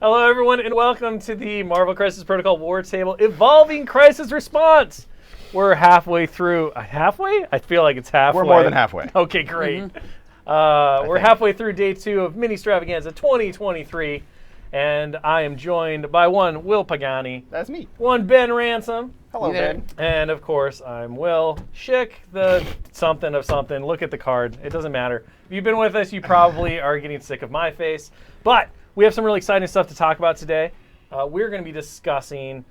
Hello, everyone, and welcome to the Marvel Crisis Protocol War Table Evolving Crisis Response. We're halfway through. Halfway? I feel like it's halfway. We're more than halfway. Okay, great. We're halfway through day 2 of Mini Stravaganza 2023, and I am joined by one Will Pagani. That's me. One Ben Ransom. Hello, Ben. And of course, I'm Will Schick, the something of something. Look at the card. It doesn't matter. If you've been with us, you probably are getting sick of my face. But we have some really exciting stuff to talk about today. We're going to be discussing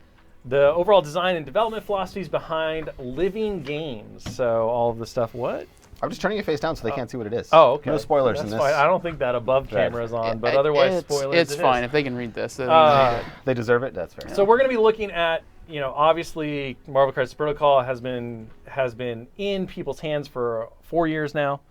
the overall design and development philosophies behind living games. So all of the stuff, what? I'm just turning your face down so they can't see what it is. Oh, okay. No spoilers That's in this. fine. I don't think that above camera is on, but otherwise spoilers. It's fine if they can read this. They deserve it. That's fair. So we're going to be looking at, obviously Marvel Crisis Protocol has been in people's hands for 4 years now.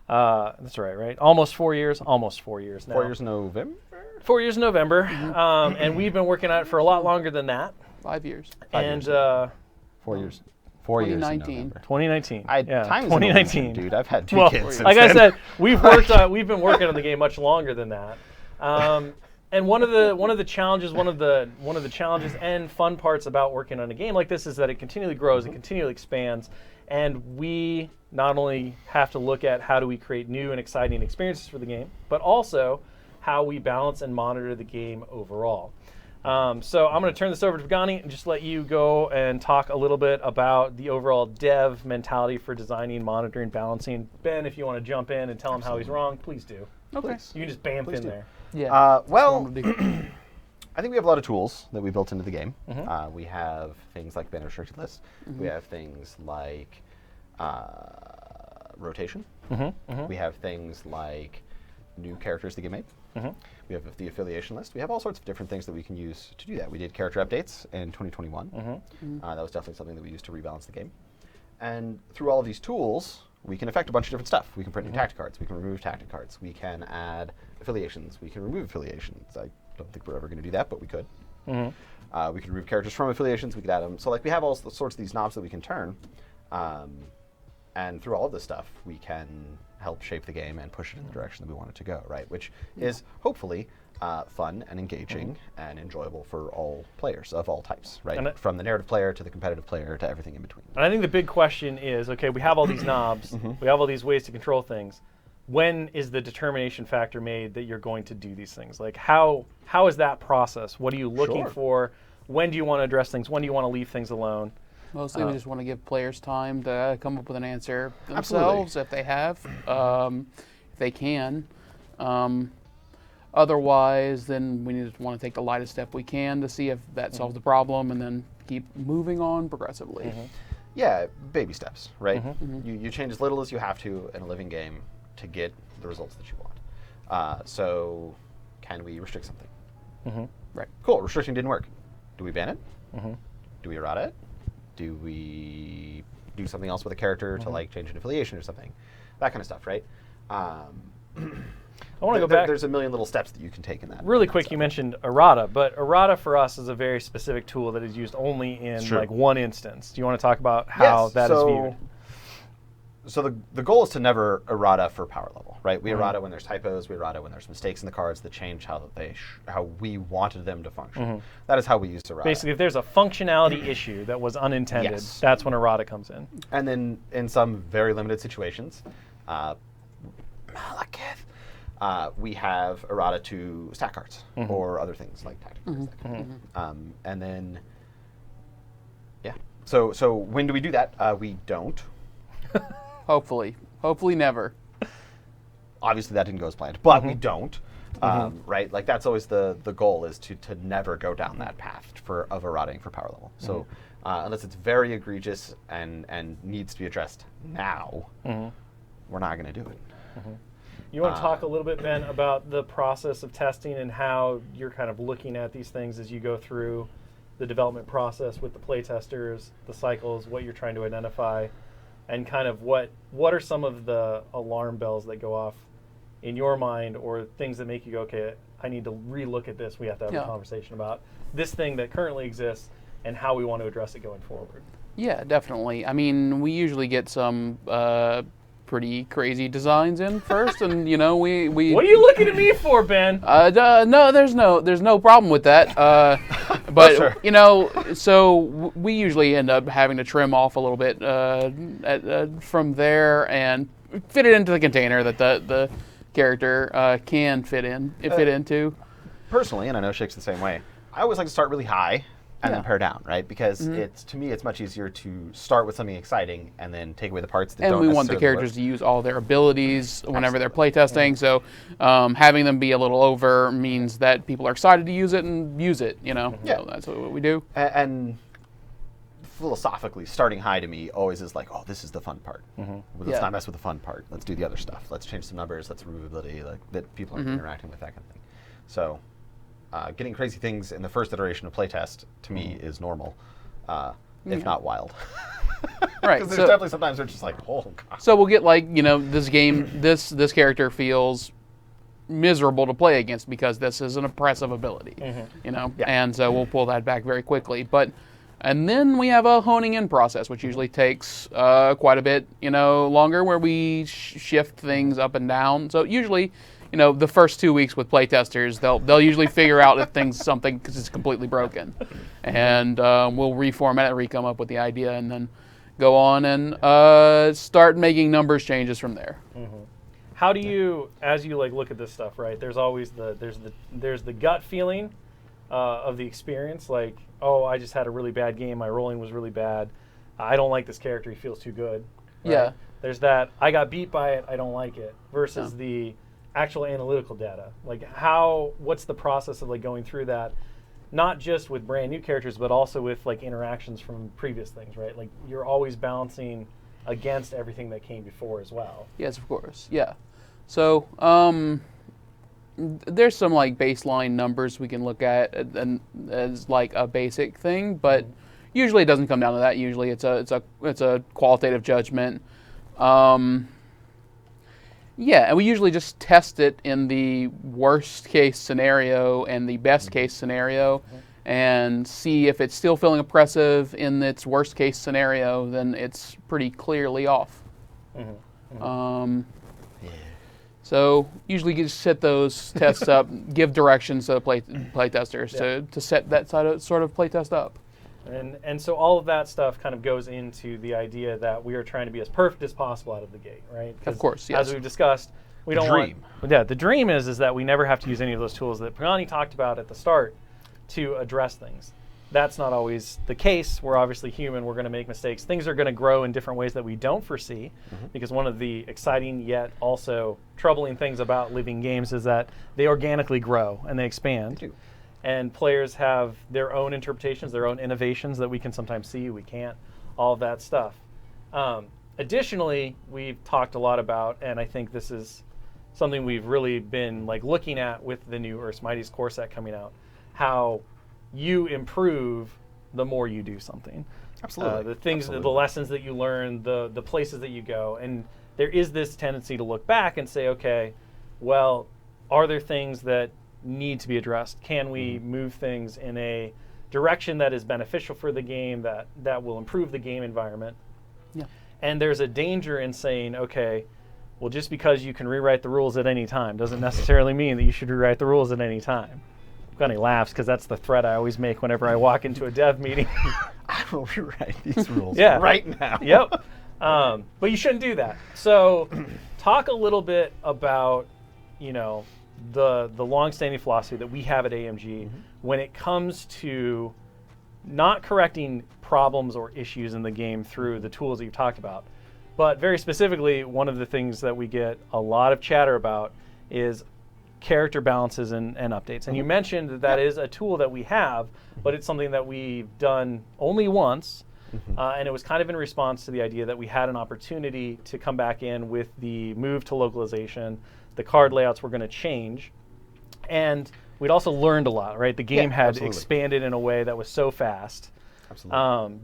That's right? Almost 4 years. Almost 4 years now. 4 years in November? 4 years in November. And we've been working on it for a lot longer than that. 5 years. 4 years. 4 years in 2019. 2019. Time's 2019, dude. I've had two kids since like I then. said, we've been working on the game much longer than that. And one of the challenges and fun parts about working on a game like this is that it continually grows, it continually expands, and we not only have to look at how do we create new and exciting experiences for the game, but also how we balance and monitor the game overall. So I'm going to turn this over to Pagani and just let you go and talk a little bit about the overall dev mentality for designing, monitoring, balancing. Ben, if you want to jump in and tell him how he's wrong, please do. Okay. You can just bamf in there. Yeah. I think we have a lot of tools that we built into the game. Mm-hmm. We have things like ban restricted lists. We have things like rotation. We have things like new characters that get made. We have the affiliation list. We have all sorts of different things that we can use to do that. We did character updates in 2021. That was definitely something that we used to rebalance the game. And through all of these tools, we can affect a bunch of different stuff. We can print new tactic cards. We can remove tactic cards. We can add affiliations. We can remove affiliations. I don't think we're ever going to do that, but we could. We could remove characters from affiliations. We could add them. So we have all sorts of these knobs that we can turn. And through all of this stuff, we can help shape the game and push it in the direction that we want it to go, right? Which is hopefully fun and engaging and enjoyable for all players of all types, right? From the narrative player to the competitive player to everything in between. And I think the big question is, okay, we have all these knobs, we have all these ways to control things. When is the determination factor made that you're going to do these things? Like how is that process? What are you looking for? When do you want to address things? When do you want to leave things alone? Mostly we just want to give players time to come up with an answer themselves if they have, if they can. Otherwise, then we just want to take the lightest step we can to see if that solves the problem and then keep moving on progressively. Yeah, baby steps, right? You change as little as you have to in a living game to get the results that you want. So can we restrict something? Right. Cool, restricting didn't work. Do we ban it? Do we errata it? Do we do something else with a character to change an affiliation or something? That kind of stuff, right? I want to go back. There's a million little steps that you can take in that. Really quick, you mentioned errata, but errata for us is a very specific tool that is used only in one instance. Do you want to talk about how that is viewed? So the goal is to never errata for power level, right? We errata when there's typos, we errata when there's mistakes in the cards that change how we wanted them to function. That is how we use errata. Basically, if there's a functionality issue that was unintended, that's when errata comes in. And then in some very limited situations, we have errata to stat cards or other things like tactic cards. And then, so when do we do that? We don't. Hopefully never. Obviously that didn't go as planned, but we don't, right? Like that's always the goal is to never go down that path of errating for power level. So unless it's very egregious and needs to be addressed now, we're not going to do it. You want to talk a little bit, Ben, about the process of testing and how you're kind of looking at these things as you go through the development process with the playtesters, the cycles, what you're trying to identify, and kind of what are some of the alarm bells that go off in your mind or things that make you go, okay, I need to relook at this. We have to have a conversation about this thing that currently exists and how we want to address it going forward. Yeah, definitely. I mean, we usually get some pretty crazy designs in first, and we. What are you looking at me for, Ben? No, there's no problem with that. But sure. So we usually end up having to trim off a little bit from there and fit it into the container that the character can fit into. Personally, and I know Shake's the same way, I always like to start really high and then pare down, right? Because to me, it's much easier to start with something exciting and then take away the parts that don't And we want the necessarily characters work. to use all their abilities whenever they're playtesting. So having them be a little over means that people are excited to use it and use it. Yeah. So that's what we do. And philosophically, starting high to me always is like, oh, this is the fun part. Well, let's not mess with the fun part. Let's do the other stuff. Let's change some numbers. Let's remove ability that people are interacting with, that kind of thing. So getting crazy things in the first iteration of playtest, to me, is normal, if not wild. Right. Because there's definitely sometimes they're just like, oh, God. So we'll get this game, this character feels miserable to play against because this is an oppressive ability, and so we'll pull that back very quickly. And then we have a honing in process, which usually takes quite a bit, longer, where we shift things up and down. So usually, the first 2 weeks with playtesters, they'll usually figure out if something because it's completely broken, and we'll reformat it, re-come up with the idea, and then go on and start making numbers changes from there. How do you, as you look at this stuff, right? There's always there's the gut feeling of the experience, like, oh, I just had a really bad game. My rolling was really bad. I don't like this character. He feels too good. Right? Yeah. There's that. I got beat by it. I don't like it. Versus the actual analytical data. Like what's the process of going through that? Not just with brand new characters, but also with interactions from previous things, right? Like you're always balancing against everything that came before as well. Yes, of course. Yeah. So there's some baseline numbers we can look at and as a basic thing, but usually it doesn't come down to that. Usually it's a qualitative judgment. And we usually just test it in the worst case scenario and the best case scenario, and see if it's still feeling oppressive in its worst case scenario. Then it's pretty clearly off. So usually you just set those tests up, give directions to the playtesters to set that sort of playtest up. And so all of that stuff kind of goes into the idea that we are trying to be as perfect as possible out of the gate, right? Of course, yes. As we've discussed, we don't want... the dream is that we never have to use any of those tools that Pagani talked about at the start to address things. That's not always the case. We're obviously human. We're going to make mistakes. Things are going to grow in different ways that we don't foresee, because one of the exciting yet also troubling things about living games is that they organically grow and they expand. They do. And players have their own interpretations, their own innovations that we can sometimes see, we can't, all of that stuff. Additionally, we've talked a lot about, and I think this is something we've really been looking at with the new Earth's Mightiest core set coming out, how you improve the more you do something. Absolutely. The things, the lessons that you learn, the places that you go. And there is this tendency to look back and say, okay, well, are there things that need to be addressed? Can we move things in a direction that is beneficial for the game, that will improve the game environment? Yeah. And there's a danger in saying, okay, well, just because you can rewrite the rules at any time doesn't necessarily mean that you should rewrite the rules at any time. Gunny laughs because that's the threat I always make whenever I walk into a dev meeting. I will rewrite these rules right now. Yep. But you shouldn't do that. So talk a little bit about, the long-standing philosophy that we have at AMG when it comes to not correcting problems or issues in the game through the tools that you've talked about. But very specifically, one of the things that we get a lot of chatter about is character balances and updates. And you mentioned that is a tool that we have, but it's something that we've done only once. And it was kind of in response to the idea that we had an opportunity to come back in with the move to localization. The card layouts were going to change. And we'd also learned a lot, right? The game had expanded in a way that was so fast.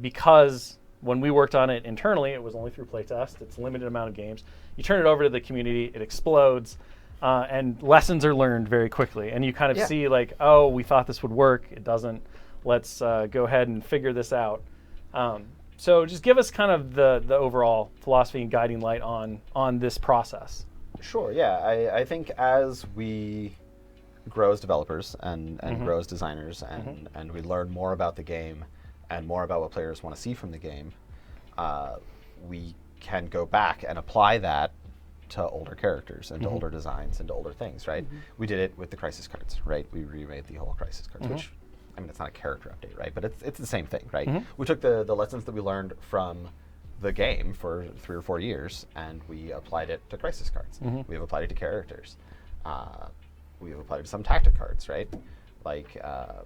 Because when we worked on it internally, it was only through playtest. It's a limited amount of games. You turn it over to the community, it explodes. And lessons are learned very quickly. And you kind of see oh, we thought this would work. It doesn't. Let's go ahead and figure this out. So just give us kind of the overall philosophy and guiding light on this process. Sure, yeah. I think as we grow as developers and grow as designers and we learn more about the game and more about what players want to see from the game, we can go back and apply that to older characters and to older designs and to older things, right? We did it with the Crisis cards, right? We remade the whole Crisis cards, which, I mean, it's not a character update, right? But it's the same thing, right? We took the lessons that we learned from the game for 3 or 4 years and we applied it to Crisis cards. We have applied it to characters. We have applied it to some tactic cards, right? Like, I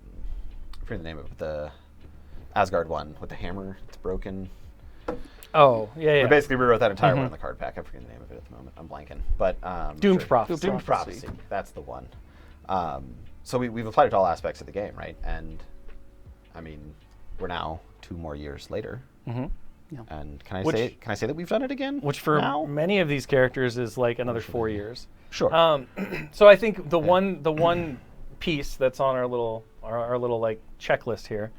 forget the name of it, the Asgard one with the hammer, it's broken. Oh, yeah. We basically rewrote that entire one in the card pack. I forget the name of it at the moment. I'm blanking. But Doomed Prophecy. Doomed Prophecy. That's the one. So we've applied it to all aspects of the game, right? And I mean, we're now 2 more years later. Yeah. And can I say that we've done it again? Which for now? many of these characters is like another 4 years. Sure. So I think the one piece that's on our little like checklist here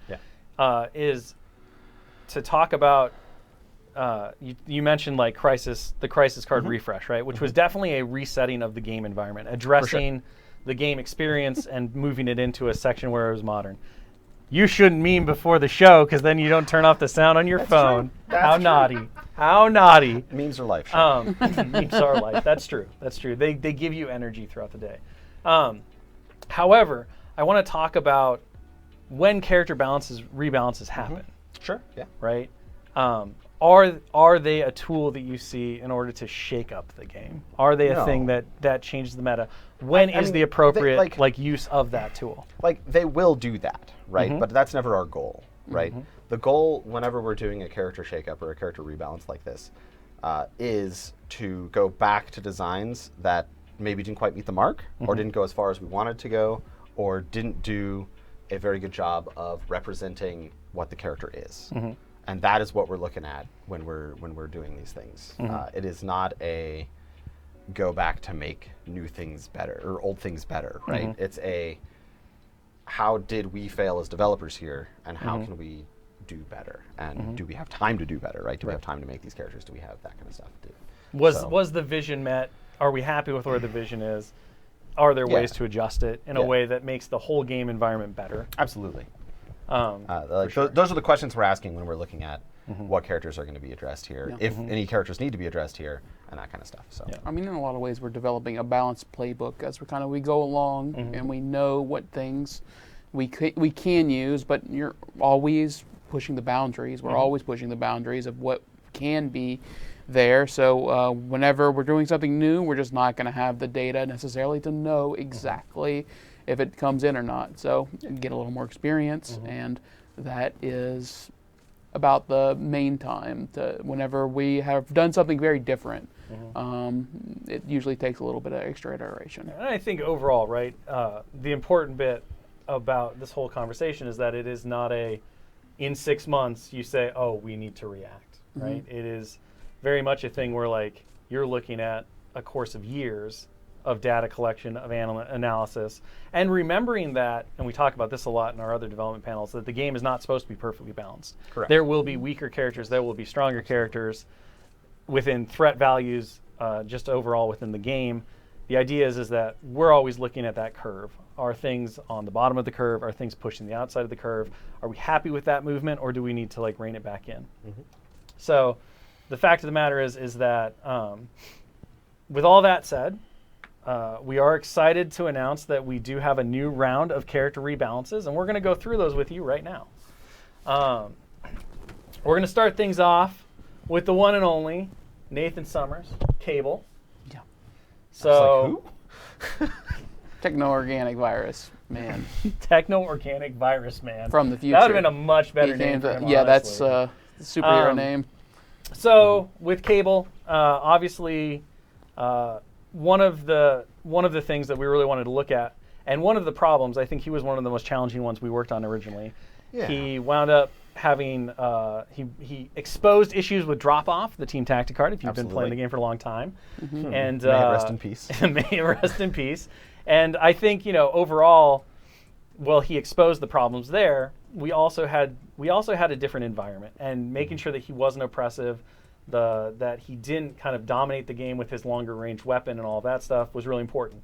is to talk about. You mentioned like the Crisis card refresh, right? Which was definitely a resetting of the game environment, addressing the game experience and moving it into a section where it was modern. You shouldn't meme before the show because then you don't turn off the sound on your phone. How naughty! How naughty! Memes are life. Sean. Memes are life. That's true. That's true. They give you energy throughout the day. However, I want to talk about when character rebalances happen. Sure. Yeah. Right. Are they a tool that you see in order to shake up the game? Are they a thing that changes the meta? When is the appropriate use of that tool? Like, they will do that, right? But that's never our goal, right? The goal, whenever we're doing a character shakeup or a character rebalance like this, is to go back to designs that maybe didn't quite meet the mark, or didn't go as far as we wanted to go, or didn't do a very good job of representing what the character is. And that is what we're looking at when we're doing these things. It is not a go back to make new things better or old things better, right? It's a how did we fail as developers here, and how can we do better? And do we have time to do better, right? Do we have time to make these characters? Do we have that kind of stuff? Was the vision met? Are we happy with where the vision is? Are there ways to adjust it in a way that makes the whole game environment better? Absolutely. Those are the questions we're asking when we're looking at what characters are going to be addressed here, if any characters need to be addressed here, and that kind of stuff. So, I mean, in a lot of ways, we're developing a balanced playbook as we go along, and we know what things we can use, but you're always pushing the boundaries. We're always pushing the boundaries of what can be there. So whenever we're doing something new, we're just not going to have the data necessarily to know exactly if it comes in or not. So get a little more experience, and that is about the main time. Whenever we have done something very different, it usually takes a little bit of extra iteration. And I think overall, right, the important bit about this whole conversation is that it is not in 6 months you say, oh, we need to react, right? It is very much a thing where like you're looking at a course of years of data collection, of analysis, and remembering that, and we talk about this a lot in our other development panels, that the game is not supposed to be perfectly balanced. Correct. There will be weaker characters, there will be stronger characters within threat values, just overall within the game. The idea is that we're always looking at that curve. Are things on the bottom of the curve? Are things pushing the outside of the curve? Are we happy with that movement, or do we need to like rein it back in? So the fact of the matter is that with all that said, we are excited to announce that we do have a new round of character rebalances, and we're going to go through those with you right now. We're going to start things off with the one and only Nathan Summers, Cable. Yeah. So, Techno-organic virus, man. Techno-organic virus, man. From the future. That would have been a much better name for him, yeah, honestly. that's a superhero name. So, with Cable, obviously, one of the things that we really wanted to look at, and one of the problems, I think he was one of the most challenging ones we worked on originally. Yeah. He wound up having, he exposed issues with drop-off, the team tactic card, if you've been playing the game for a long time. And may it rest in peace. May it rest in peace. And I think, overall, well, he exposed the problems there. we also had a different environment, and making sure that he wasn't oppressive, that he didn't kind of dominate the game with his longer range weapon and all of that stuff was really important.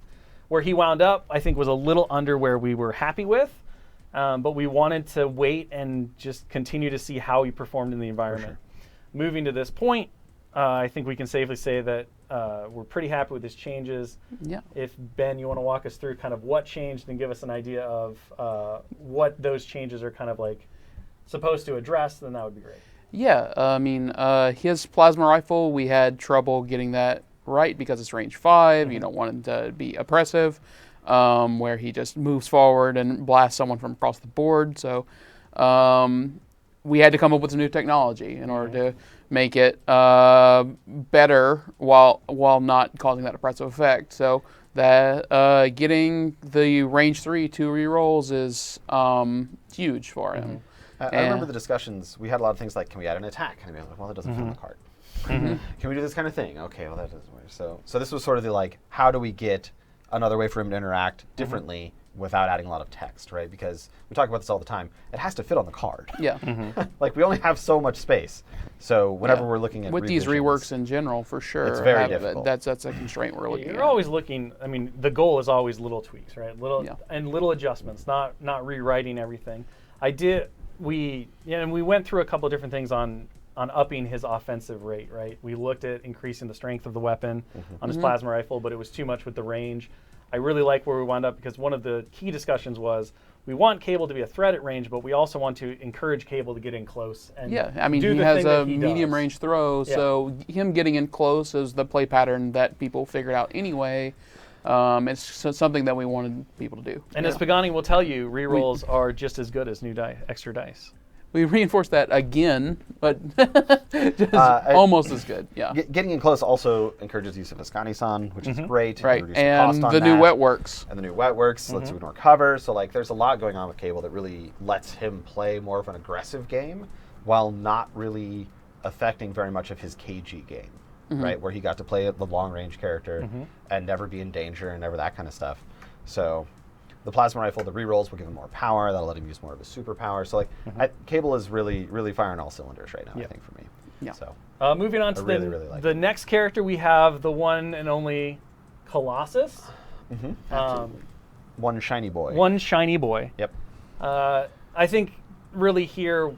Where he wound up, I think, was a little under where we were happy with, but we wanted to wait and just continue to see how he performed in the environment. Moving to this point, I think we can safely say that we're pretty happy with his changes. Yeah. If, Ben, you want to walk us through kind of what changed and give us an idea of what those changes are kind of like supposed to address, then that would be great. Yeah, I mean, his plasma rifle, we had trouble getting that right because it's range 5. You don't want him to be oppressive, where he just moves forward and blasts someone from across the board. So we had to come up with some new technology in order to make it better while not causing that oppressive effect. So that getting the range 3 2 rerolls is huge for him. I remember the discussions. We had a lot of things like, can we add an attack? And we were like, well, that doesn't fit on the card. Can we do this kind of thing? Okay, well, that doesn't work. So this was sort of the like, how do we get another way for him to interact differently without adding a lot of text, right? Because we talk about this all the time. It has to fit on the card. Yeah. Like, we only have so much space. So whenever we're looking at with these reworks in general, for sure, it's very difficult. That's a constraint we're looking at. You're always looking. I mean, the goal is always little tweaks, right? Little adjustments, not rewriting everything. We went through a couple of different things on upping his offensive rate, right? We looked at increasing the strength of the weapon on his plasma rifle, but it was too much with the range. I really like where we wound up because one of the key discussions was we want Cable to be a threat at range, but we also want to encourage Cable to get in close. And I mean, he has a medium range throw, so him getting in close is the play pattern that people figured out anyway. It's something that we wanted people to do. And as Pagani will tell you, rerolls are just as good as new extra dice. We reinforced that again, but just almost as good. Yeah. Getting in close also encourages use of Ascani-san, which is great. Right, and the new wet works. And the new wet works lets you ignore cover. So like, there's a lot going on with Cable that really lets him play more of an aggressive game while not really affecting very much of his KG game, right? Where he got to play the long range character and never be in danger and never that kind of stuff. So the plasma rifle, the rerolls will give him more power. That'll let him use more of his superpower. So like, Cable is really firing all cylinders right now, I think, for me. Yeah. So moving on to the next character, we have the one and only Colossus. One shiny boy. One shiny boy. Yep. I think really here,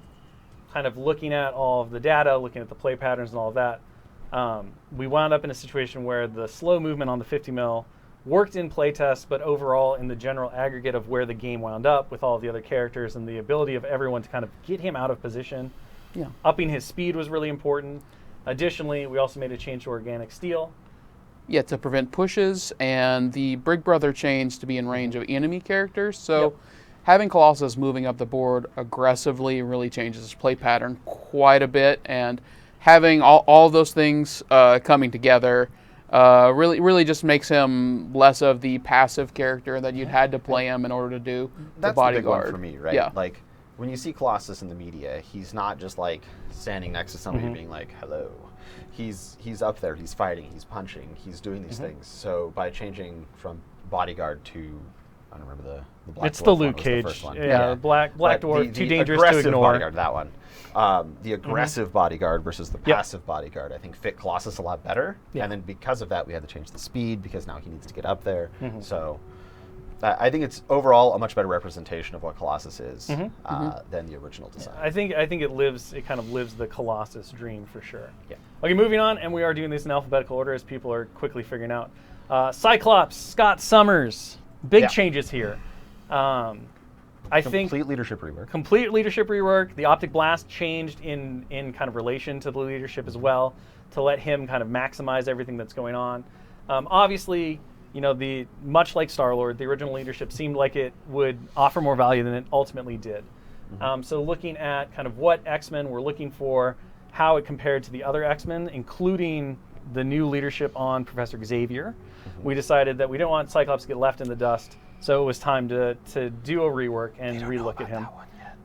kind of looking at all of the data, looking at the play patterns and all of that, we wound up in a situation where the slow movement on the 50 mil worked in playtest, but overall in the general aggregate of where the game wound up with all of the other characters and the ability of everyone to kind of get him out of position. Upping his speed was really important. Additionally, we also made a change to organic steel. Yeah, to prevent pushes, and the Brig Brother change to be in range of enemy characters. So having Colossus moving up the board aggressively really changes his play pattern quite a bit, and having all those things coming together really just makes him less of the passive character that you'd had to play him in order to do the bodyguard. That's the big one for me, right? Yeah. Like, when you see Colossus in the media, he's not just like standing next to somebody being like, hello. He's up there, he's fighting, he's punching, he's doing these things. So by changing from bodyguard to, I don't remember the black It's the dwarf Luke one, Cage. was the first one. Yeah, black dwarf, too dangerous to ignore. Bodyguard, that one. The aggressive bodyguard versus the passive bodyguard, I think, fit Colossus a lot better. And then because of that, we had to change the speed because now he needs to get up there. So I think it's overall a much better representation of what Colossus is than the original design. I think it kind of lives the Colossus dream for sure. Yeah. Okay, moving on, and we are doing this in alphabetical order as people are quickly figuring out. Cyclops, Scott Summers, big changes here. I think complete leadership rework. Complete leadership rework. The optic blast changed in kind of relation to the leadership as well to let him kind of maximize everything that's going on. Obviously, you know, much like Star-Lord, the original leadership seemed like it would offer more value than it ultimately did. So looking at kind of what X-Men were looking for, how it compared to the other X-Men, including the new leadership on Professor Xavier, we decided that we didn't want Cyclops to get left in the dust. So it was time to do a rework and relook at him.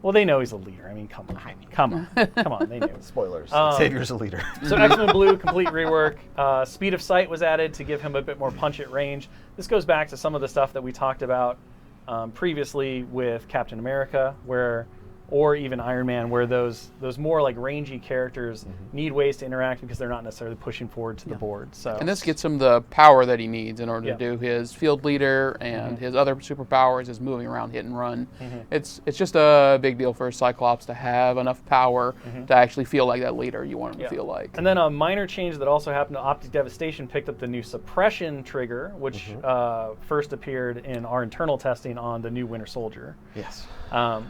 Well, they know he's a leader. I mean, come on, they knew. Spoilers. Xavier's a leader. So X-Men Blue, complete rework. Speed of sight was added to give him a bit more punch at range. This goes back to some of the stuff that we talked about previously with Captain America, where or even Iron Man, where those more like rangy characters need ways to interact because they're not necessarily pushing forward to the board. So And this gets him the power that he needs in order Yeah. to do his field leader and his other superpowers, his moving around, hit and run. It's just a big deal for Cyclops to have enough power to actually feel like that leader you want him to feel like. And then a minor change that also happened to Optic Devastation picked up the new suppression trigger, which first appeared in our internal testing on the new Winter Soldier. Yes.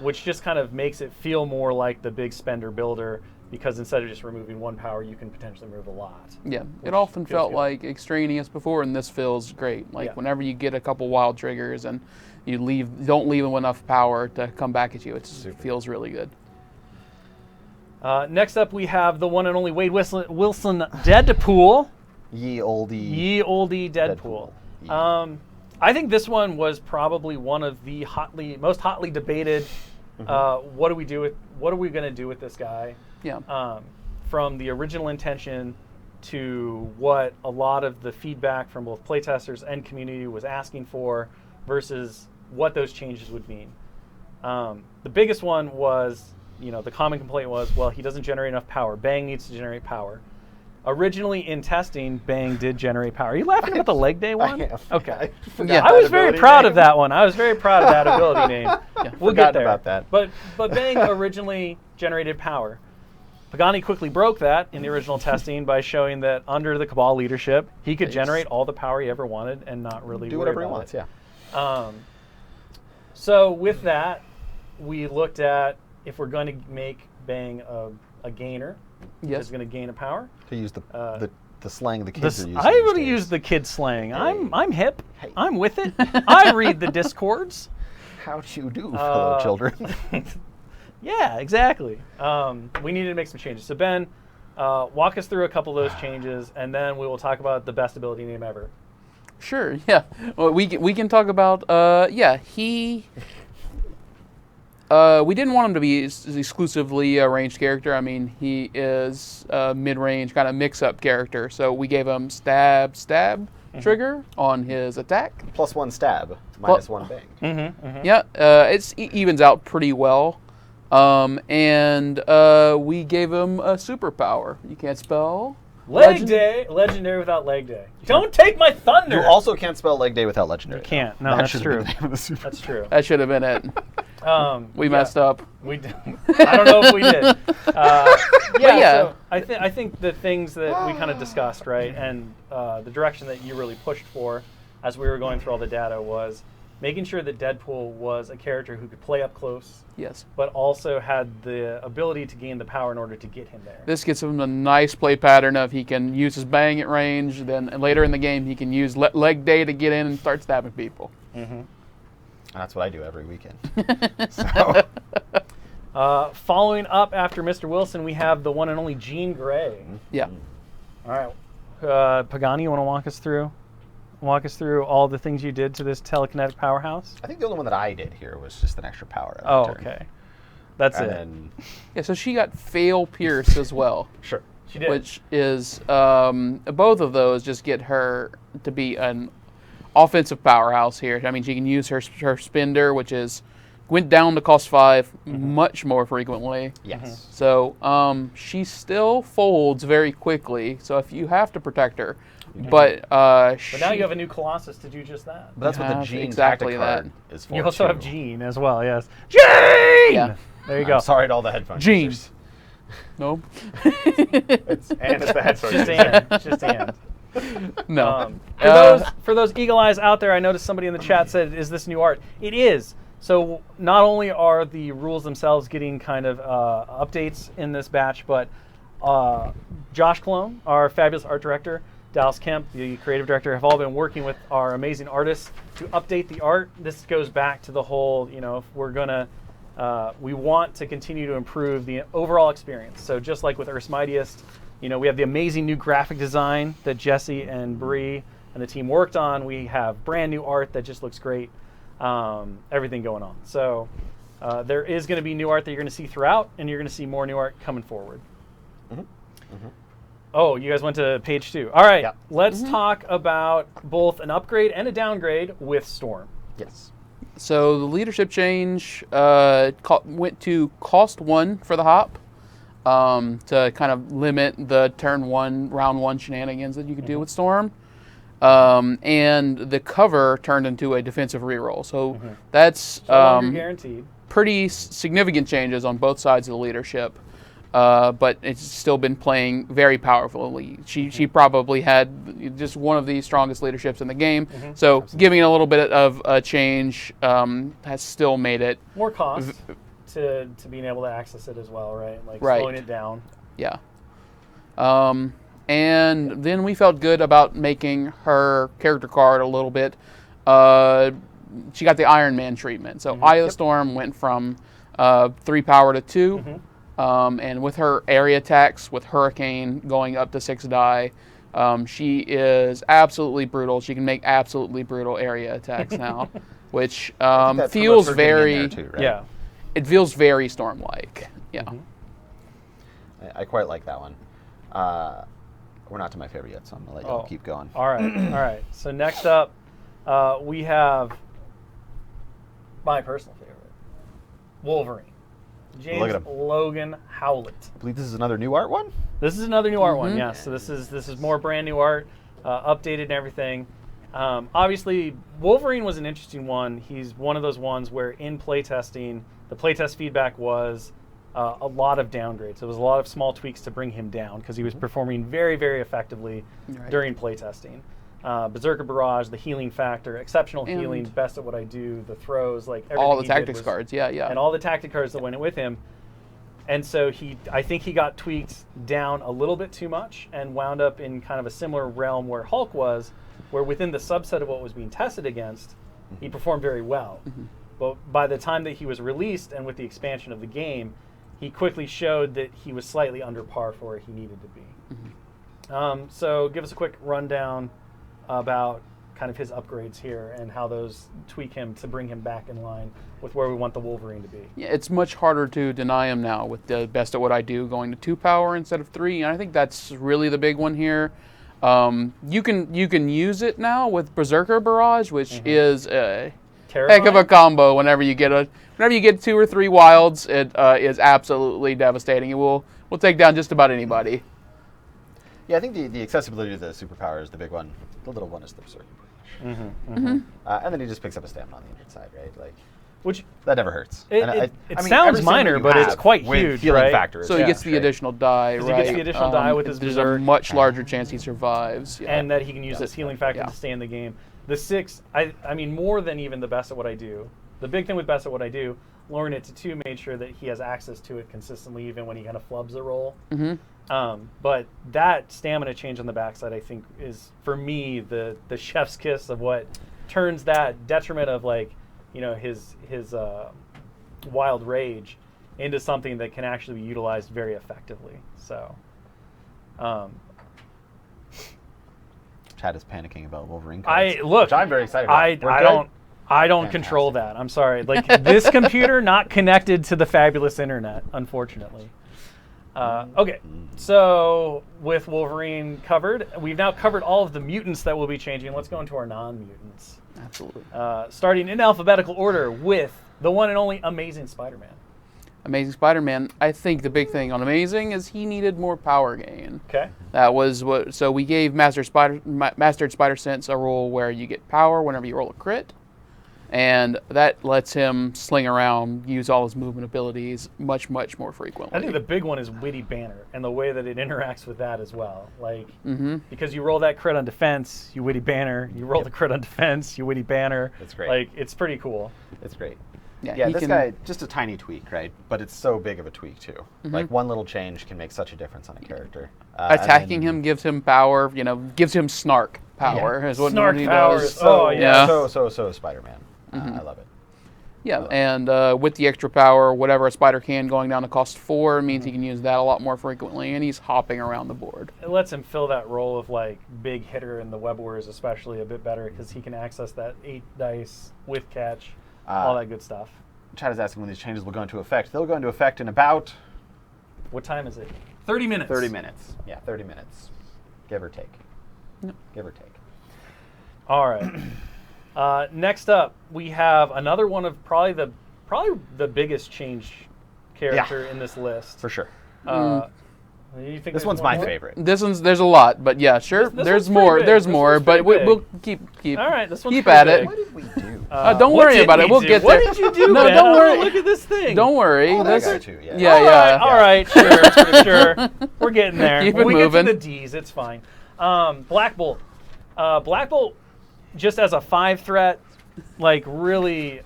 Which just kind of makes it feel more like the big spender builder, because instead of just removing one power, you can potentially remove a lot. Yeah, it often feels felt good. like extraneous before, and this feels great. Like Yeah. whenever you get a couple wild triggers and you don't leave them enough power to come back at you, it feels really good. Next up, we have the one and only Wade Wilson Deadpool. Ye olde Deadpool. I think this one was probably one of the most hotly debated. What are we going to do with this guy? Yeah. From the original intention to what a lot of the feedback from both playtesters and community was asking for, versus what those changes would mean. The biggest one was, the common complaint was, well, he doesn't generate enough power. Bang needs to generate power. Originally in testing, Bang did generate power. Are you laughing about the leg day one? I am. Okay. Yeah. I was very proud of that one. I was very proud of that ability name. We'll get Forgotten there. about that. But Bang originally generated power. Pagani quickly broke that in the original testing by showing that under the Cabal leadership, he could generate all the power he ever wanted and not really Do worry whatever he about wants, it. yeah. So with that, we looked at if we're going to make Bang a gainer, Yes. is going to gain a power. To use the slang the kids are using. I these would days. use the kid slang. Hey. I'm hip. Hey. I'm with it. I read the discords. How'd you do, fellow children? Yeah, exactly. We needed to make some changes. So Ben, walk us through a couple of those changes, and then we will talk about the best ability name ever. Sure. Yeah. Well, we can talk about. He. We didn't want him to be exclusively a ranged character. I mean, he is a mid-range kind of mix-up character. So we gave him stab trigger on his attack. +1 stab, -1 bang. Yeah, it evens out pretty well. And we gave him a superpower. You can't spell. Legendary without leg day. Don't take my thunder. You also can't spell leg day without legendary. You can't. No, That that's should have true. been the name of the super. That's true. That should have been it. We messed up. We did. I don't know if we did. yeah. So I think the things that we kind of discussed, right, and the direction that you really pushed for as we were going through all the data was making sure that Deadpool was a character who could play up close, Yes. but also had the ability to gain the power in order to get him there. This gets him a nice play pattern of he can use his bang at range, then later in the game he can use leg day to get in and start stabbing people. That's what I do every weekend. So, Following up after Mr. Wilson, we have the one and only Jean Grey. Yeah. All right. Pagani, you want to walk us through all the things you did to this telekinetic powerhouse? I think the only one that I did here was just an extra power. Oh, turn. okay. That's And it. then, Yeah, so she got fail pierce as well. sure. She did. Which is both of those just get her to be an offensive powerhouse here. I mean, she can use her spender, which went down to cost 5 much more frequently. Yes. So she still folds very quickly. So if you have to protect her, but But now you have a new Colossus to do just that. But that's what the have Gene exactly tactic card is for. You also too. have Jean as well, yes. Jean! Yeah. There you go. I'm sorry to all the headphone Jean. users. no, It's the headphone Just users. and. Just and. no. For those eagle eyes out there, I noticed somebody in the chat said, "Is this new art?" It is. So not only are the rules themselves getting kind of updates in this batch, but Josh Cologne, our fabulous art director, Dallas Kemp, the creative director, have all been working with our amazing artists to update the art. This goes back to the whole, if we're gonna, we want to continue to improve the overall experience. So just like with Earth's Mightiest, we have the amazing new graphic design that Jesse and Bree and the team worked on. We have brand new art that just looks great. Everything going on. So there is going to be new art that you're going to see throughout, and you're going to see more new art coming forward. Oh, you guys went to page 2. All right, Yeah. let's talk about both an upgrade and a downgrade with Storm. Yes. So the leadership change went to cost 1 for the hop to kind of limit the turn 1, round 1 shenanigans that you could do with Storm. And the cover turned into a defensive reroll. So that's No longer guaranteed. pretty significant changes on both sides of the leadership. But it's still been playing very powerfully. She probably had just one of the strongest leaderships in the game. So giving it a little bit of a change has still made it More cost to being able to access it as well, right? Like Right. slowing it down. Yeah. And then we felt good about making her character card a little bit. She got the Iron Man treatment. So Eye of the Storm went from 3 power to 2. And with her area attacks, with Hurricane going up to 6 die, she is absolutely brutal. She can make absolutely brutal area attacks now, which feels very too, right? Yeah. it feels very Storm-like. Yeah. I quite like that one. We're not to my favorite yet, so I'm gonna let you keep going. All right. All right. So next up, we have my personal favorite, Wolverine. James Logan Howlett. I believe this is another new art one. This is another new art one, yes. So this is more brand new art, updated and everything. Obviously, Wolverine was an interesting one. He's one of those ones where in playtesting, the playtest feedback was a lot of downgrades. It was a lot of small tweaks to bring him down because he was performing very, very effectively during playtesting. Berserker Barrage, the healing factor, exceptional healing, best at what I do, the throws, like everything. All the tactics cards, yeah. And all the tactic cards that went with him. And so I think he got tweaked down a little bit too much and wound up in kind of a similar realm where Hulk was, where within the subset of what was being tested against, he performed very well. But by the time that he was released and with the expansion of the game, he quickly showed that he was slightly under par for where he needed to be. So give us a quick rundown about kind of his upgrades here and how those tweak him to bring him back in line with where we want the Wolverine to be. Yeah, it's much harder to deny him now with the best at what I do going to 2 power instead of 3, and I think that's really the big one here. You can use it now with Berserker Barrage, which is a heck of a combo. Whenever you get 2 or 3 wilds, it is absolutely devastating. It will take down just about anybody. Yeah, I think the accessibility to the superpower is the big one. The little one is the Berserker Barrage. And then he just picks up a stamina on the injured side, right? Which that never hurts. It sounds minor, but it's quite huge, right? Factors, so he gets the additional die, right? He gets the additional die with his There's Berserk. a much larger chance he survives. Yeah. And that he can use this healing factor to stay in the game. The 6, I mean, more than even the best at what I do. The big thing with best at what I do, lowering it to 2 made sure that he has access to it consistently, even when he kind of flubs the roll. But that stamina change on the backside, I think, is for me the chef's kiss of what turns that detriment of his wild rage into something that can actually be utilized very effectively. So, Chad is panicking about Wolverine cards. Which I'm very excited about. I don't control that. I'm sorry. Like this computer not connected to the fabulous internet, unfortunately. Okay, so with Wolverine covered, we've now covered all of the mutants that will be changing. Let's go into our non-mutants. Absolutely. Starting in alphabetical order with the one and only Amazing Spider-Man. Amazing Spider-Man, I think the big thing on Amazing is he needed more power gain. Okay. That was what. So we gave Mastered Spider Sense a rule where you get power whenever you roll a crit, and that lets him sling around, use all his movement abilities much more frequently. I think the big one is Witty Banner and the way that it interacts with that as well. Like because you roll that crit on defense, you Witty Banner. You roll the crit on defense, you Witty Banner. That's great. Like it's pretty cool. It's great. Yeah, this guy, just a tiny tweak, right? But it's so big of a tweak, too. Like, one little change can make such a difference on a character. Attacking him gives him power, gives him snark power. Is what snark he powers. does. So Spider-Man. I love it. Yeah, and with the extra power, whatever a spider can going down to cost 4 means he can use that a lot more frequently, and he's hopping around the board. It lets him fill that role of like big hitter in the Web Warriors especially a bit better because he can access that 8 dice with catch. All that good stuff. Chad is asking when these changes will go into effect. They'll go into effect in about... What time is it? 30 minutes. 30 minutes. Yeah, 30 minutes. Give or take. Yep. Give or take. All right. Next up, we have another one of probably the biggest change character in this list. For sure. You think This one's my favorite. There's a lot, but yeah, sure. This there's one's pretty more. big. There's This more, one's but pretty we'll keep All right, this one's keep pretty at it. big. What did we do? Don't What worry did about it. we We'll do? get What there. did you do, No, man? don't I worry. wanna look at this thing. Don't worry. Oh, this, that guy too, yeah. yeah. All right, sure. We're getting there. Keep When it we moving. get to the D's, it's fine. Black Bolt. Black Bolt, just as a 5 threat, like really,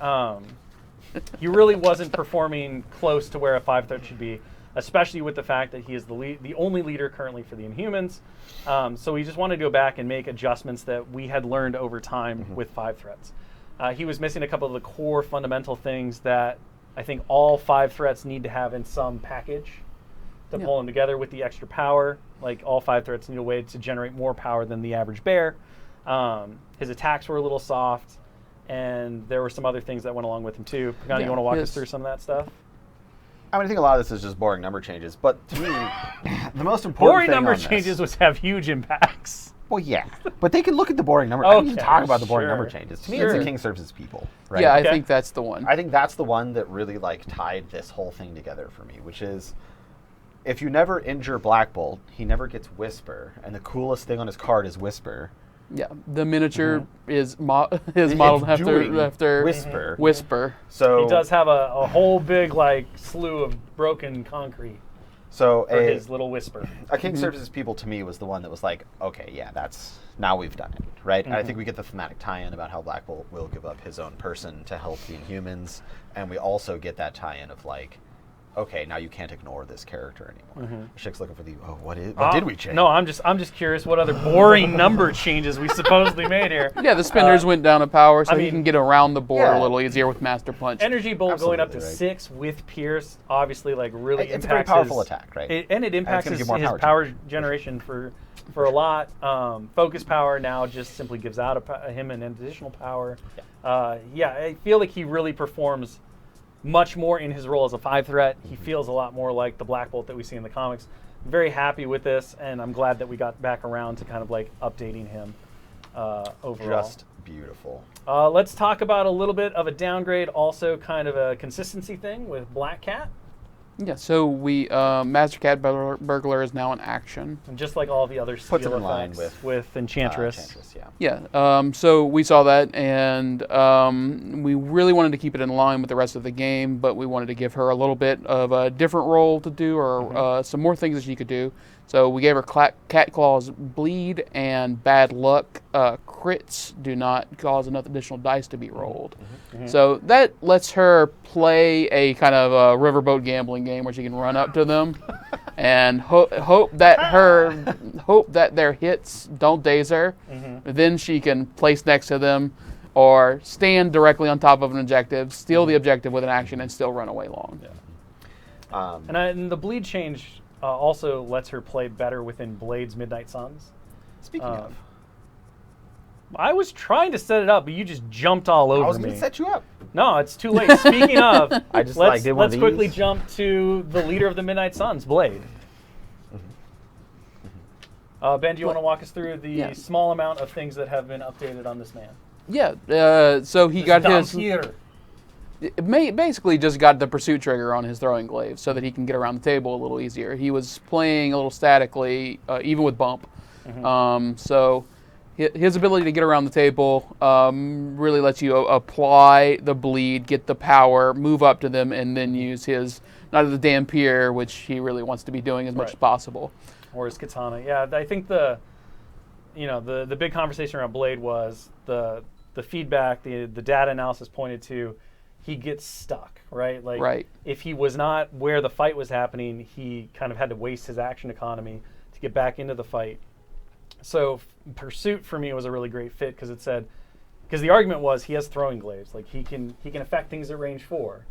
he really wasn't performing close to where a 5 threat should be, especially with the fact that he is the only leader currently for the Inhumans. So we just wanted to go back and make adjustments that we had learned over time with 5 threats. He was missing a couple of the core fundamental things that I think all 5 threats need to have in some package to pull them together with the extra power. Like all 5 threats need a way to generate more power than the average bear. His attacks were a little soft, and there were some other things that went along with him too. Pagani, you want to walk us through some of that stuff? I mean, I think a lot of this is just boring number changes, but to me, the most important Boring thing number on this- changes would have huge impacts. Well, yeah, but they can look at the boring number. I don't need to Okay, talk about the boring sure. number changes. To me, Sure. it's the king serves his people, right? Yeah, I Okay. think that's the one. I think that's the one that really like tied this whole thing together for me, which is if you never injure Black Bolt, he never gets Whisper, and the coolest thing on his card is Whisper. Yeah, the miniature is modeled It's doing after Whisper. So He does have a whole big like slew of broken concrete So for his little whisper. a king serves his people to me was the one that was like, okay, yeah, that's now we've done it, right? And I think we get the thematic tie-in about how Black Bolt will give up his own person to help the Inhumans, and we also get that tie-in of like, okay, now you can't ignore this character anymore. Chick's looking for the what did we change? No, I'm just curious what other boring number changes we supposedly made here. Yeah, the spinners went down a power, so I he mean, can get around the board yeah. a little easier with Master Punch. Energy Bolt going up to Absolutely, right. 6 with Pierce, obviously, like really It's a impacts very powerful his, attack, right? It And impacts it's gonna his give more power generation for a lot. Focus power now just simply gives out him an additional power. I feel like he really performs much more in his role as a 5 threat. He feels a lot more like the Black Bolt that we see in the comics. I'm very happy with this, and I'm glad that we got back around to kind of like updating him overall. Just beautiful. Let's talk about a little bit of a downgrade, also kind of a consistency thing with Black Cat. Yeah, so we Master Cat Burglar is now in action. And just like all the other Puts steel him in line effects with Enchantress. Enchantress, yeah. Yeah, so we saw that, and we really wanted to keep it in line with the rest of the game, but we wanted to give her a little bit of a different role to do, or some more things that she could do. So we gave her Cat Claws Bleed and Bad Luck. Crits do not cause enough additional dice to be rolled. So that lets her play a kind of a riverboat gambling game where she can run up to them and hope that their hits don't daze her. Then she can place next to them or stand directly on top of an objective, steal the objective with an action, and still run away long. And the bleed change also lets her play better within Blade's Midnight Suns. Speaking of, I was trying to set it up, but you just jumped all over I was me. going to set you up. No, it's too late. Speaking of, I just let's did one of quickly these. jump to the leader of the Midnight Suns, Blade. Ben, do you want to walk us through the small amount of things that have been updated on this man? Yeah, so he got his... Here. Basically just got the pursuit trigger on his throwing glaive so that he can get around the table a little easier. He was playing a little statically, even with bump. So his ability to get around the table really lets you apply the bleed, get the power, move up to them, and then use his Night of the Dampier, which he really wants to be doing as much as possible. Or his katana. Yeah, I think the big conversation around Blade was the feedback, the data analysis pointed to he gets stuck, right? Like if he was not where the fight was happening, he kind of had to waste his action economy to get back into the fight. So Pursuit for me was a really great fit because the argument was he has throwing glaives, like he can affect things at range 4,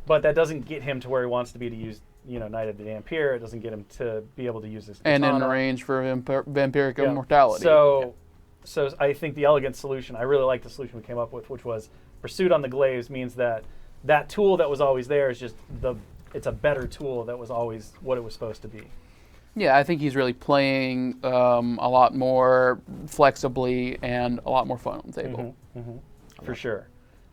but that doesn't get him to where he wants to be to use Night of the Dampier. It doesn't get him to be able to use his katana. And in range for vampiric immortality. So I think the elegant solution, I really like the solution we came up with, which was Pursuit on the glaives means that tool that was always there is just it's a better tool that was always what it was supposed to be. Yeah, I think he's really playing a lot more flexibly and a lot more fun on the table. for sure.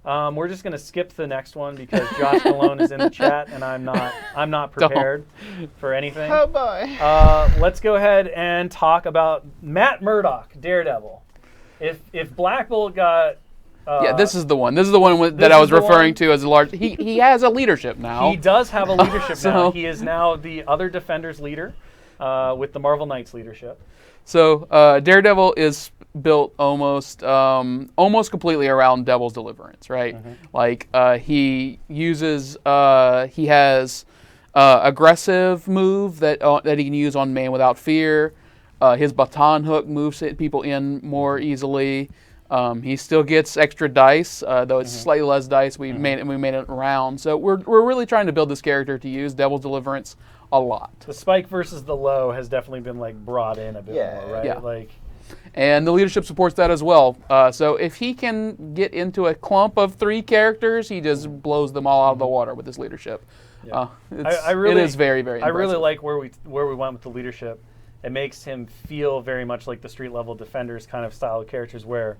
We're just going to skip the next one because Josh Malone is in the chat, and I'm not prepared for anything. Oh boy. Let's go ahead and talk about Matt Murdock, Daredevil. If Black Bolt got this is the one. This is the one that I was referring to as a large. He has a leadership now. He does have a leadership now. He is now the other Defenders leader with the Marvel Knights leadership. So Daredevil is built almost completely around Devil's Deliverance, right? Like he uses he has aggressive move that he can use on Man Without Fear. His baton hook moves people in more easily. He still gets extra dice, though it's slightly less dice. We made it round. So we're really trying to build this character to use Devil's Deliverance a lot. The spike versus the low has definitely been like brought in a bit more, right? Yeah. Like, and the leadership supports that as well. So if he can get into a clump of 3 characters, he just blows them all out of the water with his leadership. Yeah. It is very, very impressive. I really like where we went with the leadership. It makes him feel very much like the street level Defenders kind of style of characters where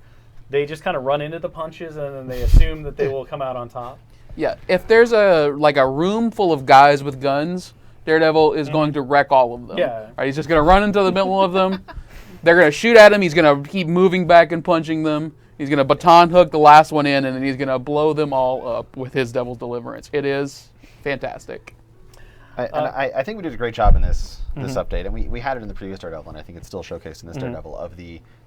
they just kind of run into the punches and then they assume that they will come out on top. Yeah, if there's a room full of guys with guns, Daredevil is going to wreck all of them. Yeah. Right, he's just going to run into the middle of them. They're going to shoot at him. He's going to keep moving back and punching them. He's going to baton hook the last one in, and then he's going to blow them all up with his Devil's Deliverance. It is fantastic. I think we did a great job in this update, and we had it in the previous Daredevil, and I think it's still showcased in this Daredevil of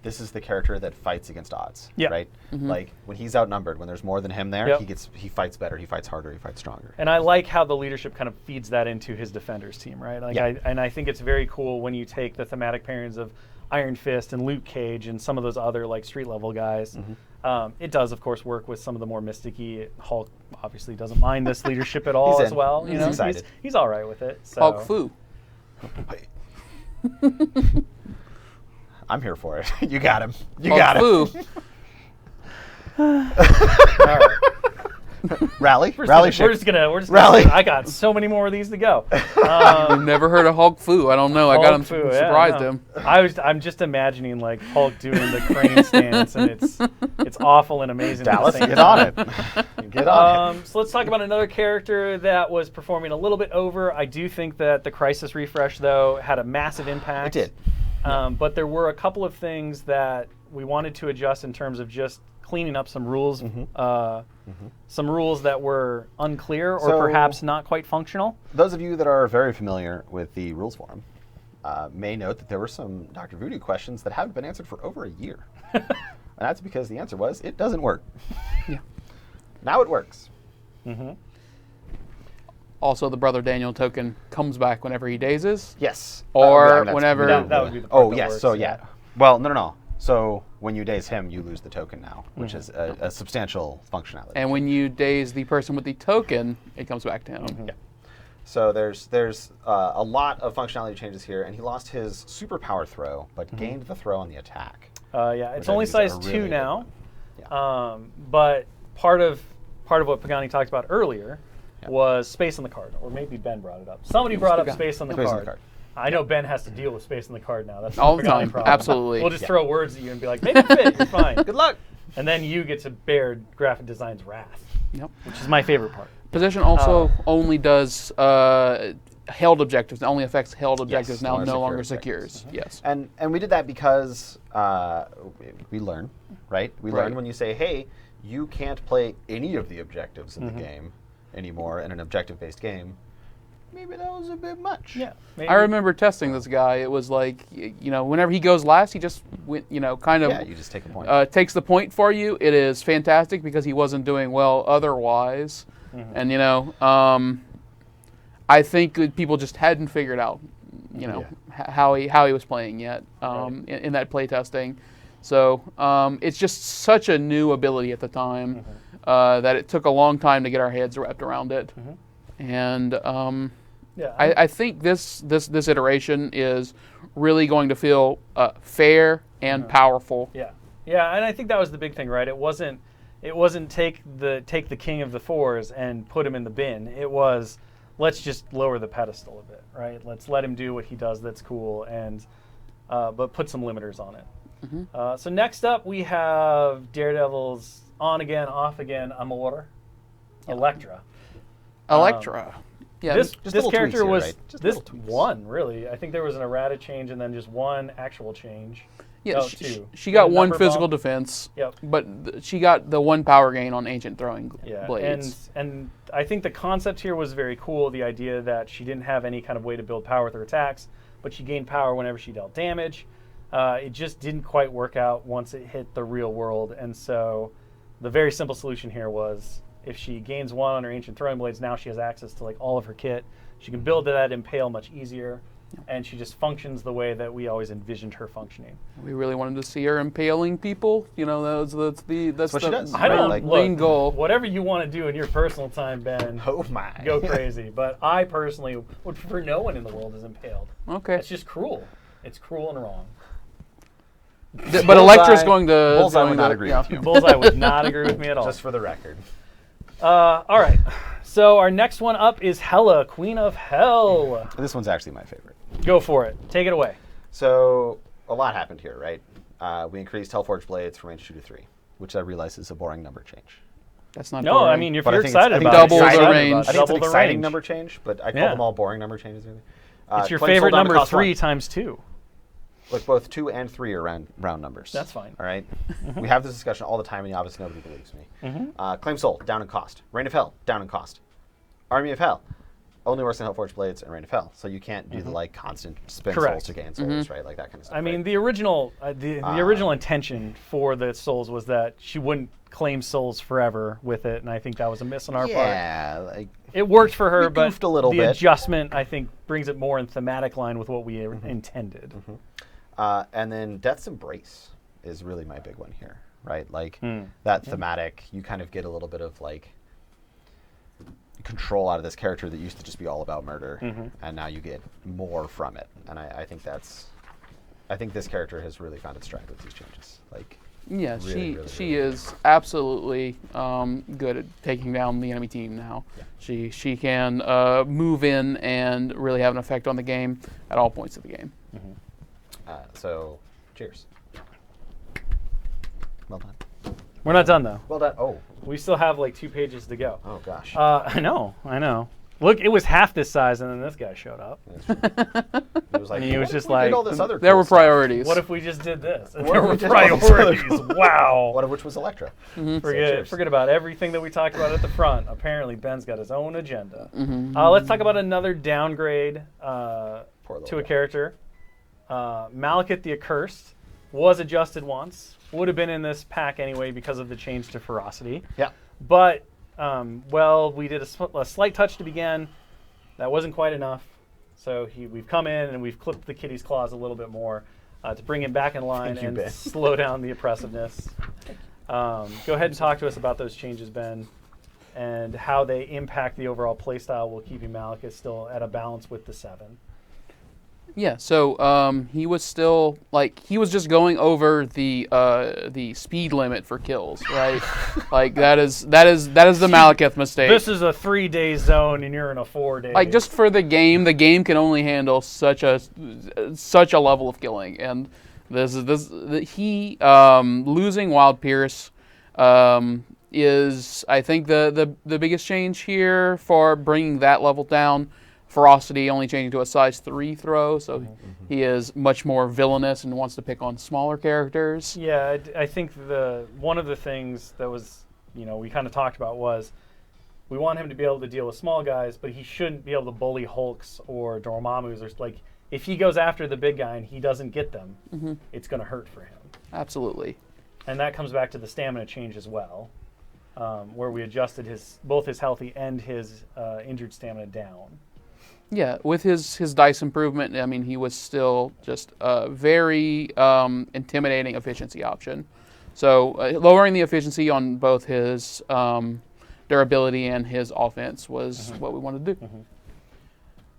this is the character that fights against odds, right? Like when he's outnumbered, when there's more than him there, he fights better, he fights harder, he fights stronger. And I like how the leadership kind of feeds that into his Defenders team, right? Like I think it's very cool when you take the thematic pairings of Iron Fist and Luke Cage and some of those other like street level guys. It does, of course, work with some of the more mysticky. Hulk obviously doesn't mind this leadership at all as well. He's excited. He's all right with it. So. Hulk Fu. I'm here for it. You got him. You Hulk got him. Fu. All right. Rally. We're just gonna. Rally. I got so many more of these to go. You've never heard of Hulk Fu? I don't know. I got him Hulk Fu, surprised him. I'm just imagining like Hulk doing the crane stance, and it's awful and amazing. Dallas, at the same get on time. it. Get on it. So let's talk about another character that was performing a little bit over. I do think that the Crisis refresh, though, had a massive impact. It did. But there were a couple of things that we wanted to adjust in terms of just cleaning up some rules, some rules that were unclear or perhaps not quite functional. Those of you that are very familiar with the rules forum may note that there were some Dr. Voodoo questions that haven't been answered for over a year. And that's because the answer was, it doesn't work. Yeah. Now it works. Also, the Brother Daniel token comes back whenever he dazes. Yes. Or whenever... That would be the part Oh, that yes. works, So, yeah. Well, no. So when you daze him, you lose the token now, which is a substantial functionality. And when you daze the person with the token, it comes back to him. Yeah. So there's a lot of functionality changes here, and he lost his superpower throw, but gained the throw on the attack. Yeah, it's only size 2 now. Yeah. But part of what Pagani talked about earlier was space on the card, or maybe Ben brought it up. Somebody brought up space on the card. I know Ben has to deal with space on the card now. That's all the time. Problem. Absolutely. We'll just throw words at you and be like, make it fit. You're fine. Good luck. And then you get to bear graphic design's wrath, which is my favorite part. Possession also only does held objectives. It only affects held objectives. Now no longer secures. Yes. And we did that because we learn, right? We learn when you say, hey, you can't play any of the objectives in the game anymore in an objective-based game. Maybe that was a bit much. Yeah. Maybe. I remember testing this guy. It was like, whenever he goes last, he just went, kind of. Yeah, you just take a point. Takes the point for you. It is fantastic because he wasn't doing well otherwise. And, I think that people just hadn't figured out, how he was playing yet in that playtesting. So it's just such a new ability at the time that it took a long time to get our heads wrapped around it. And I think this iteration is really going to feel fair and powerful. Yeah, and I think that was the big thing, right? It wasn't take the king of the fours and put him in the bin. It was, let's just lower the pedestal a bit, right? Let's let him do what he does that's cool, and but put some limiters on it. So next up we have Daredevil's on again, off again, Amor, Electra. Electra. Yeah, This little character tweaks here, was right? Just this little tweaks. one really. I think there was an errata change and then just one actual change. yeah. No, She two. got And a one number physical bump. defense. Yep. But she got the 1 power gain on ancient throwing Yeah, blades. and I think the concept here was very cool. The idea that she didn't have any kind of way to build power with her attacks, but she gained power whenever she dealt damage. It just didn't quite work out once it hit the real world, and so the very simple solution here was if she gains 1 on her ancient throwing blades, now she has access to like all of her kit. She can build that impale much easier, and she just functions the way that we always envisioned her functioning. We really wanted to see her impaling people. You know, that's what she does. I don't Like, look, main goal. Whatever you want to do in your personal time, Ben. Oh my. Go crazy. But I personally would prefer no one in the world is impaled. Okay. It's just cruel. It's cruel and wrong. But Electra's going to. Bullseye going would not to- agree yeah. with you. Bullseye would not agree with me at all. Just for the record. All right. So our next one up is Hela, Queen of Hell. This one's actually my favorite. Go for it. Take it away. So a lot happened here, right? We increased Hellforge blades from range 2 to 3, which I realize is a boring number change. That's not. No, boring. I mean, if But I you're think it's- excited I think about it, double you're the excited range. about it. I think it's an Double the exciting range. number change, but I call Yeah. them all boring number changes. Really. It's your Claim favorite sold down to number cost 3 1. times 2. Look, both 2 and 3 are round numbers. That's fine. All right. We have this discussion all the time, and obviously nobody believes me. Claim Soul, down in cost. Reign of Hell, down in cost. Army of Hell, only works in Hellforge blades and Reign of Hell, so you can't do the like constant spend Correct. souls to gain souls, right? Like that kind of stuff. I mean, right? the original intention for the souls was that she wouldn't claim souls forever with it, and I think that was a miss on our part. yeah, like It worked for her, We but goofed a little the bit. adjustment, I think, brings it more in thematic line with what we intended. and then Death's Embrace is really my big one here, right? Like that thematic, you kind of get a little bit of like control out of this character that used to just be all about murder, and now you get more from it. And I think I think this character has really found its stride with these changes. Like, Yeah, really, she really is absolutely good at taking down the enemy team now. Yeah. She can move in and really have an effect on the game at all points of the game. so, cheers. Well done. We're not done, though. Well done. Oh, We still have like 2 pages to go. oh gosh. I know. Look, it was half this size, and then this guy showed up. It was like, and he was what just if we did like, all this other There cool were stuff? priorities. What if we just did this? And What there if we were did all this other priorities. cool Wow. One of which was Electra. Forget about everything that we talked about at the front. Apparently, Ben's got his own agenda. Let's talk about another downgrade to little a guy. character. Malekith the Accursed was adjusted once. Would have been in this pack anyway because of the change to ferocity. Yeah. But, we did a slight touch to begin. That wasn't quite enough. So we've come in and we've clipped the kitty's claws a little bit more to bring him back in line Thank you, and Ben. slow down the oppressiveness. Go ahead and talk to us about those changes, Ben, and how they impact the overall playstyle while keeping Malekith still at a balance with the 7. Yeah, so he was still he was just going over the speed limit for kills, right? Like that is the Malekith mistake. This is a 3-day zone and you're in a 4-day. Like just for the game can only handle such a level of killing, and he losing Wild Pierce is I think the biggest change here for bringing that level down. Ferocity only changing to a size 3 throw, so he is much more villainous and wants to pick on smaller characters. Yeah, I think one of the things that was, we kind of talked about was we want him to be able to deal with small guys, but he shouldn't be able to bully Hulks or Dormammu's. Or like, if he goes after the big guy and he doesn't get them, it's going to hurt for him. Absolutely. And that comes back to the stamina change as well, where we adjusted both his healthy and his injured stamina down. Yeah, with his dice improvement, I mean, he was still just a very intimidating efficiency option. So lowering the efficiency on both his durability and his offense was what we wanted to do.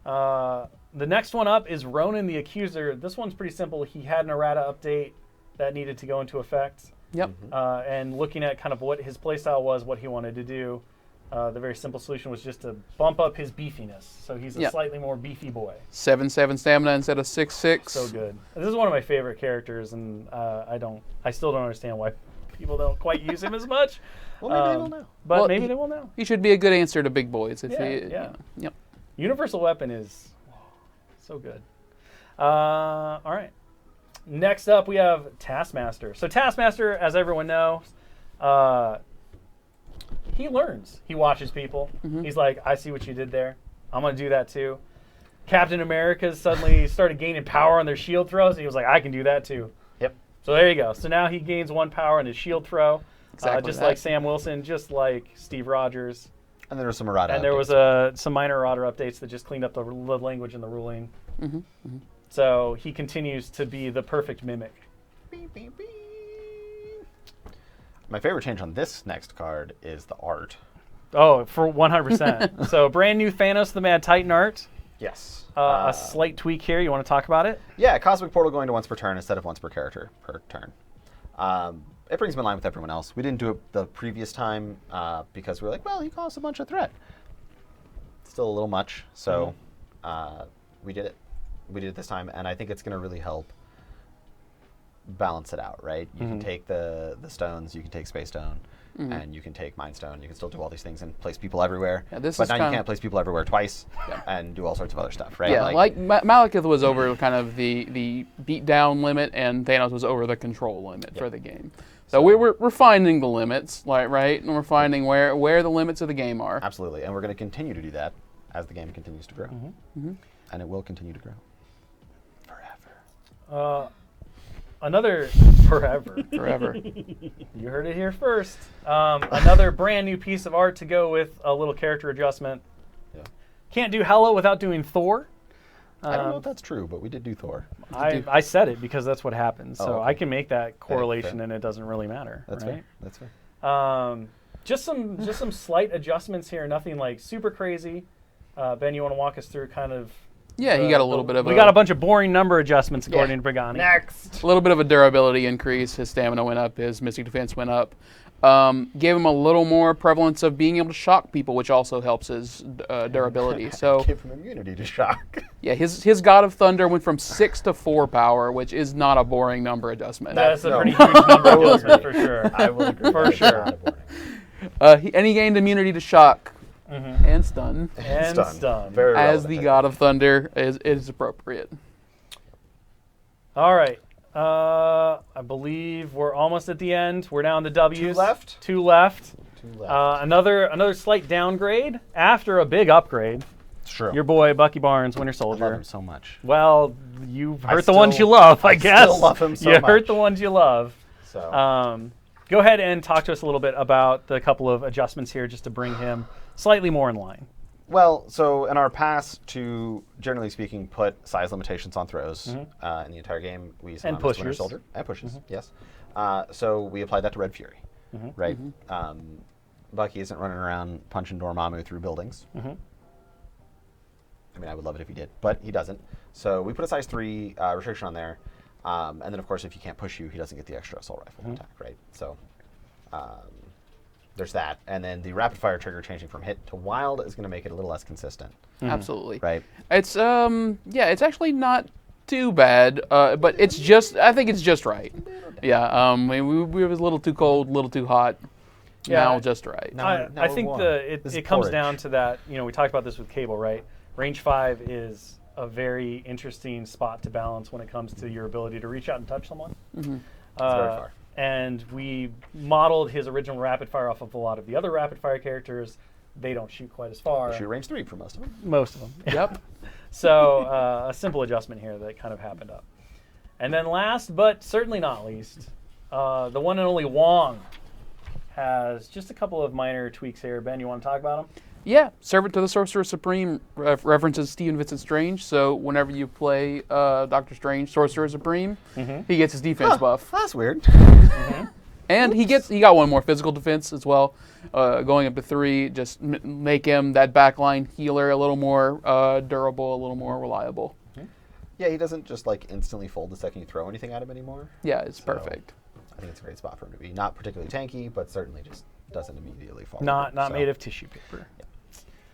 The next one up is Ronan the Accuser. This one's pretty simple. He had an errata update that needed to go into effect. Yep. And looking at kind of what his playstyle was, what he wanted to do, the very simple solution was just to bump up his beefiness. So he's a slightly more beefy boy. 7/7 stamina instead of 6/6. So good. This is one of my favorite characters, and I still don't understand why people don't quite use him as much. Well, maybe they will now. But Well, maybe they will now. He should be a good answer to big boys. If Yeah, he, yeah. you know, yep. Universal weapon is so good. All right. Next up, we have Taskmaster. So Taskmaster, as everyone knows, he learns. He watches people. He's like, I see what you did there. I'm going to do that too. Captain America suddenly started gaining power on their shield throws. And he was like, I can do that too. Yep. So there you go. So now he gains 1 power on his shield throw. Exactly just that. like Sam Wilson, just like Steve Rogers. And there was some errata. And there was some minor errata updates that just cleaned up the language and the ruling. So he continues to be the perfect mimic. Beep, beep, beep. My favorite change on this next card is the art. Oh, for 100%. So brand new Thanos the Mad Titan art. Yes. A slight tweak here. You want to talk about it? Yeah, Cosmic Portal going to once per turn instead of once per character per turn. It brings him in line with everyone else. We didn't do it the previous time because we were like, well, he caused a bunch of threat. Still a little much, so we did it. We did it this time, and I think it's going to really help balance it out, right? You can take the stones, you can take Space Stone, and you can take Mind Stone. You can still do all these things and place people everywhere. Yeah, this but is now you kinda- can't place people everywhere twice and do all sorts of other stuff, right? Yeah, like Malekith was over kind of the beat down limit, and Thanos was over the control limit for the game. So we're finding the limits, like, right? And we're finding where the limits of the game are. Absolutely, and we're going to continue to do that as the game continues to grow. And it will continue to grow. Forever. Another forever. Forever. You heard it here first. Another brand new piece of art to go with a little character adjustment. Yeah. Can't do Hela without doing Thor. I don't know if that's true, but we did do Thor. I said it because that's what happens. So okay. I can make that correlation, fair. and it doesn't really matter. That's right? fair. That's fair. Just some slight adjustments here. Nothing like super crazy. Ben, you want to walk us through kind of? Yeah, he got a little bit of We got a bunch of boring number adjustments according to Brigani. Next. a little bit of a durability increase. His stamina went up. His mystic defense went up. Gave him a little more prevalence of being able to shock people, which also helps his durability. So Give him immunity to shock. yeah, his God of Thunder went from 6 to 4 power, which is not a boring number adjustment. That's a No. pretty huge number adjustment for sure. I will agree. For That is sure. not boring. And he gained immunity to shock and stun, And stun. Very as relevant, the I God of Thunder is appropriate. All right. I believe we're almost at the end. We're down to W's. left? Two left. think. Two left. Another slight downgrade after a big upgrade. It's true. Your boy Bucky Barnes, Winter I love Soldier. him so much. Well, you I hurt the ones you still- love, I I guess. still love him so You hurt much. the ones you love. So Go ahead and talk to us a little bit about the couple of adjustments here just to bring him slightly more in line. well, so in our pass to, generally speaking, put size limitations on throws in the entire game, we use And Anonymous Winter pushers. Soldier and pushes. Yes. So we applied that to Red Fury, right? Bucky isn't running around punching Dormammu through buildings. I mean, I would love it if he did, but he doesn't. So we put a size 3 restriction on there. And then, of course, if he can't push you, he doesn't get the extra assault rifle attack, right? So there's that. And then the rapid fire trigger changing from hit to wild is going to make it a little less consistent, Absolutely. right? It's it's actually not too bad, but it's just I think it's just right. Yeah, we was a little too cold, a little too hot. Yeah. Now just right. Now I we're think warm. it This is comes porridge. down to that, we talked about this with Cable, right? Range 5 is a very interesting spot to balance when it comes to your ability to reach out and touch someone. It's very far. And we modeled his original rapid fire off of a lot of the other rapid fire characters. They don't shoot quite as far. Shoot range 3 for most of them. Most of them. Yep. So a simple adjustment here that kind of happened up. And then last, but certainly not least, the one and only Wong has just a couple of minor tweaks here. Ben, you want to talk about them? Yeah, Servant to the Sorcerer Supreme references Stephen Vincent Strange. So whenever you play Doctor Strange, Sorcerer Supreme, he gets his defense buff, That's weird. and he got one more physical defense as well, going up to 3. Just make him that backline healer a little more durable, a little more reliable. Yeah, he doesn't just like instantly fold the second you throw anything at him anymore. Yeah, it's So, perfect. I think it's a great spot for him to be. Not particularly tanky, but certainly just doesn't immediately fall. Not So, made of tissue paper.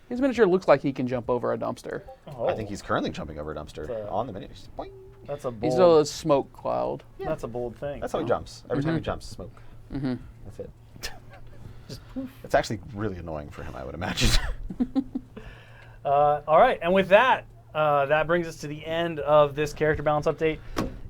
His miniature looks like he can jump over a dumpster. Oh, I think he's currently jumping over a dumpster So- on the mini. Just boing. that's a He's bold. a smoke cloud. That's a bold thing. That's how he jumps. Every time he jumps, smoke. That's it. It's actually really annoying for him, I would imagine. All right, and with that, that brings us to the end of this character balance update.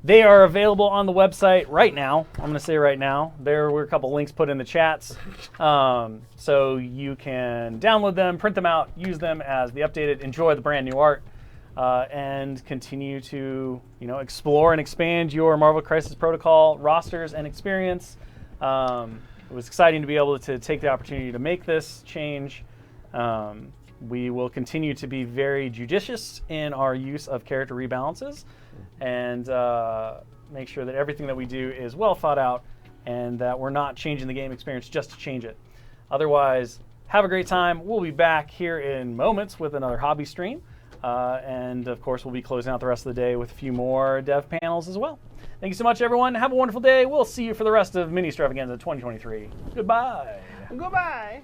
They are available on the website right now. I'm going to say right now. There were a couple links put in the chats. So you can download them, print them out, use them as the updated, enjoy the brand new art, and continue to explore and expand your Marvel Crisis Protocol rosters and experience. It was exciting to be able to take the opportunity to make this change. We will continue to be very judicious in our use of character rebalances and make sure that everything that we do is well thought out and that we're not changing the game experience just to change it. Otherwise, have a great time. We'll be back here in moments with another hobby stream. And of course, we'll be closing out the rest of the day with a few more dev panels as well. Thank you so much, everyone. Have a wonderful day. We'll see you for the rest of Mini Extravaganza 2023. Goodbye. Goodbye.